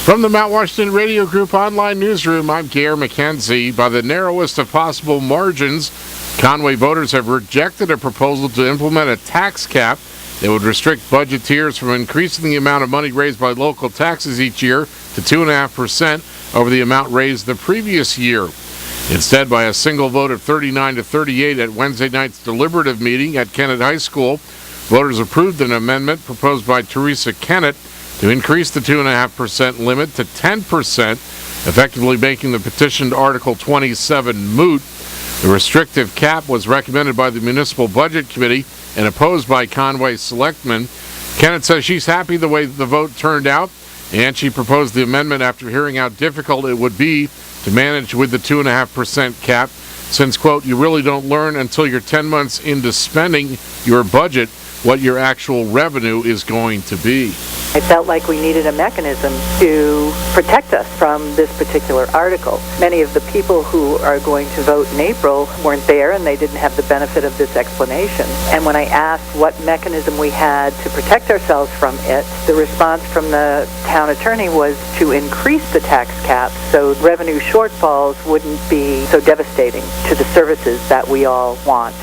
From the Mount Washington Radio Group Online Newsroom, I'm Gare McKenzie. By the narrowest of possible margins, Conway voters have rejected a proposal to implement a tax cap that would restrict budgeteers from increasing the amount of money raised by local taxes each year to 2.5% over the amount raised the previous year. Instead, by a single vote of 39 to 38 at Wednesday night's deliberative meeting at Kennett High School, voters approved an amendment proposed by Teresa Kennett to increase the 2.5% limit to 10%, effectively making the petitioned Article 27 moot. The restrictive cap was recommended by the Municipal Budget Committee and opposed by Conway selectmen. Kennett says she's happy the way the vote turned out, and she proposed the amendment after hearing how difficult it would be to manage with the 2.5% cap, since, quote, you really don't learn until you're 10 months into spending your budget what your actual revenue is going to be. I felt like we needed a mechanism to protect us from this particular article. Many of the people who are going to vote in April weren't there, and they didn't have the benefit of this explanation. And when I asked what mechanism we had to protect ourselves from it, the response from the town attorney was to increase the tax cap so revenue shortfalls wouldn't be so devastating to the services that we all want.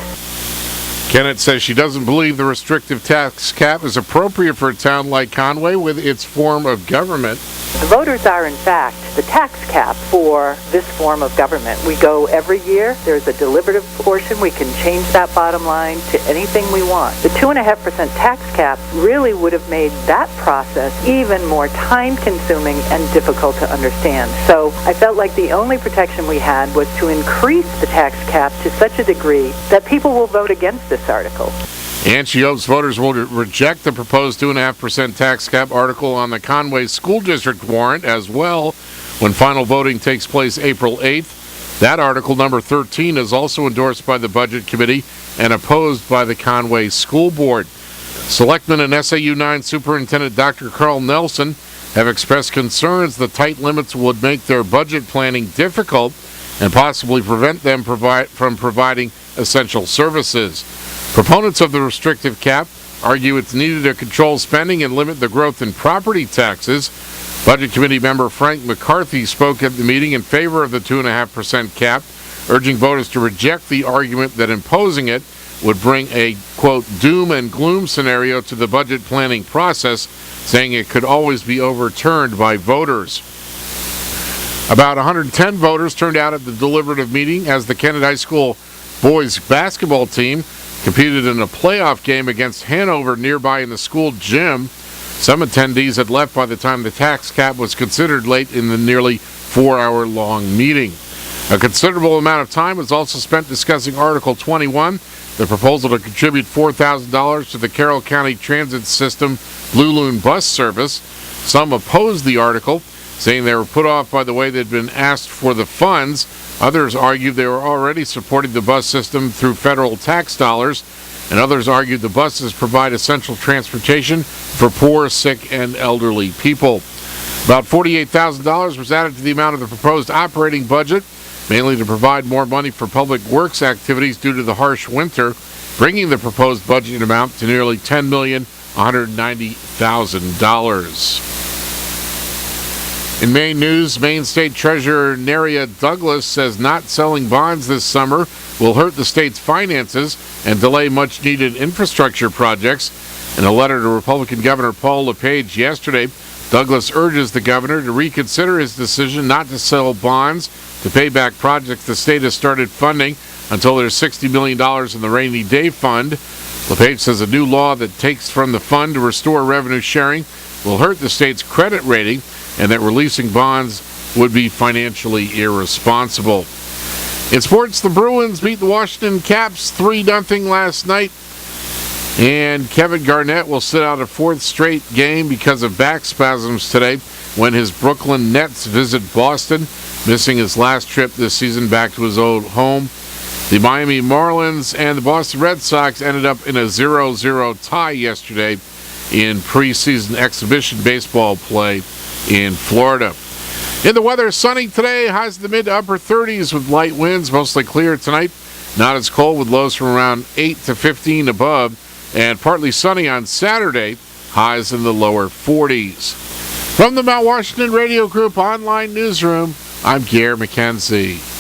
Kennett says she doesn't believe the restrictive tax cap is appropriate for a town like Conway with its form of government. The voters are, in fact, the tax cap for this form of government. We go every year. There's a deliberative portion. We can change that bottom line to anything we want. The 2.5% tax cap really would have made that process even more time-consuming and difficult to understand. So I felt like the only protection we had was to increase the tax cap to such a degree that people will vote against this article. And she hopes voters will reject the proposed 2.5% tax cap article on the Conway School District warrant as well when final voting takes place April 8th. That article, number 13, is also endorsed by the Budget Committee and opposed by the Conway School Board. Selectman and SAU 9 Superintendent Dr. Carl Nelson have expressed concerns the tight limits would make their budget planning difficult and possibly prevent them from providing essential services. Proponents of the restrictive cap argue it's needed to control spending and limit the growth in property taxes. Budget Committee member Frank McCarthy spoke at the meeting in favor of the 2.5% cap, urging voters to reject the argument that imposing it would bring a, quote, doom and gloom scenario to the budget planning process, saying it could always be overturned by voters. About 110 voters turned out at the deliberative meeting as the Kennett High School boys basketball team competed in a playoff game against Hanover nearby in the school gym. Some attendees had left by the time the tax cap was considered late in the nearly 4-hour-long meeting. A considerable amount of time was also spent discussing Article 21, the proposal to contribute $4,000 to the Carroll County Transit System Blue Loon bus service. Some opposed the article, saying they were put off by the way they'd been asked for the funds. Others argued they were already supporting the bus system through federal tax dollars, and others argued the buses provide essential transportation for poor, sick, and elderly people. About $48,000 was added to the amount of the proposed operating budget, mainly to provide more money for public works activities due to the harsh winter, bringing the proposed budget amount to nearly $10,190,000. In Maine news, Maine State Treasurer Neria Douglas says not selling bonds this summer will hurt the state's finances and delay much-needed infrastructure projects. In a letter to Republican Governor Paul LePage yesterday, Douglas urges the governor to reconsider his decision not to sell bonds to pay back projects the state has started funding until there's $60 million in the rainy day fund. LePage says a new law that takes from the fund to restore revenue sharing will hurt the state's credit rating, and that releasing bonds would be financially irresponsible. In sports, the Bruins beat the Washington Caps 3-0 last night, and Kevin Garnett will sit out a fourth straight game because of back spasms today when his Brooklyn Nets visit Boston, missing his last trip this season back to his old home. The Miami Marlins and the Boston Red Sox ended up in a 0-0 tie yesterday in preseason exhibition baseball play in Florida. In the weather, sunny today, highs in the mid to upper 30s with light winds, mostly clear tonight. Not as cold with lows from around 8 to 15 above, and partly sunny on Saturday, highs in the lower 40s. From the Mount Washington Radio Group online newsroom, I'm Gare McKenzie.